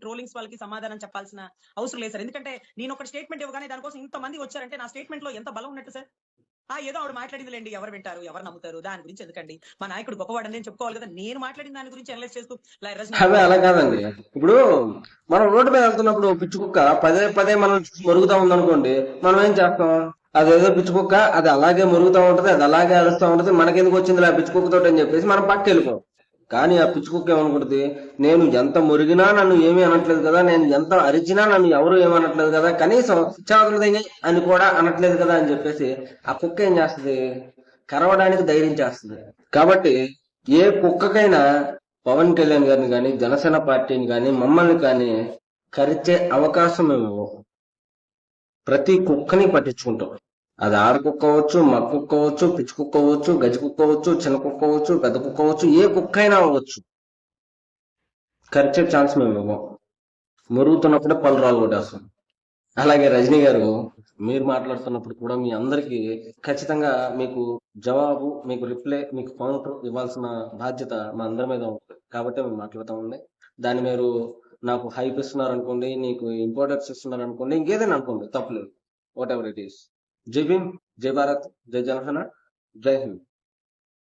Trollings వాళ్ళకి సమాధానం చెప్పాల్సిన అవసరం లేదు సార్. ఎందుకంటే నేను ఒక స్టేట్మెంట్ ఇవ్వగానే దానికోసం ఇంతమంది వచ్చారంటే నా స్టేట్మెంట్ లో ఎంత బలం ఉన్నట్టు సార్. ఏదో ఆవిడ మాట్లాడిందిలేండి, ఎవరు వింటారు, ఎవరు నమ్ముతారు, దాని గురించి ఎందుకండి. మా నాయకుడు గొప్పవాడని నేను చెప్పుకోవాలి కదా. నేను మాట్లాడిన దాని గురించి అనలైజ్ చేస్తూ అవే అలా కాదండి. ఇప్పుడు మనం రోడ్డు మీద వెళ్తున్నప్పుడు పిచ్చి కుక్క పదే పదే మనం మొరుగుతా ఉందనుకోండి, మనం ఏం చేస్తాం? అదేదో పిచ్చి కుక్క, అది అలాగే మొరుగుతా ఉంటది, అది అలాగే అరుస్తూ ఉంటది, మనకెందుకు వచ్చింది ఆ పిచ్చి కుక్కతో అని చెప్పేసి మనం పక్కకి వెళ్ళిపోం. కానీ ఆ పిచ్చి కుక్క ఏమనుకుంటుంది, నేను ఎంత మురిగినా నన్ను ఏమీ అనట్లేదు కదా, నేను ఎంత అరిచినా నన్ను ఎవరు ఏమనట్లేదు కదా, కనీసం చావదులదయ్యి అని కూడా అనట్లేదు కదా అని చెప్పేసి ఆ కుక్క ఏం చేస్తుంది? కరవడానికి ధైర్యం చేస్తుంది. కాబట్టి ఏ కుక్కకైనా పవన్ కళ్యాణ్ గారిని కానీ, జనసేన పార్టీని కానీ, మమ్మల్ని కానీ కరిచే అవకాశం మేము ఇవ్వం. ప్రతి కుక్కని పట్టించుకుంటాం. అది ఆడ కుక్క అవ్వచ్చు, మగ కుక్క అవ్వచ్చు, పిచ్చి కుక్క అవ్వచ్చు, గజి కుక్క అవ్వచ్చు, చిన్న కుక్క అవ్వచ్చు, పెద్ద కుక్క అవ్వచ్చు, ఏ కుక్క అయినా అవ్వచ్చు. కరిచే ఛాన్స్ మేము ఇవ్వం. మురుగుతున్నప్పుడే పళ్ళు రాలు కొట్టేస్తాం. అలాగే రజనీ గారు, మీరు మాట్లాడుతున్నప్పుడు కూడా మీ అందరికీ ఖచ్చితంగా మీకు జవాబు, మీకు రిప్లై, మీకు కౌంటర్ ఇవ్వాల్సిన బాధ్యత మా అందరి మీద ఉంటుంది. కాబట్టి మేము మాట్లాడుతామండి. దాన్ని మీరు నాకు హైప్ ఇస్తున్నారు అనుకోండి, నీకు ఇంపార్టెన్స్ ఇస్తున్నారు అనుకోండి, ఇంకేదైనా అనుకోండి, తప్పలేదు. What ever it is. జై భీమ్, జై భారత్, జై జనసేన, జై హింద్.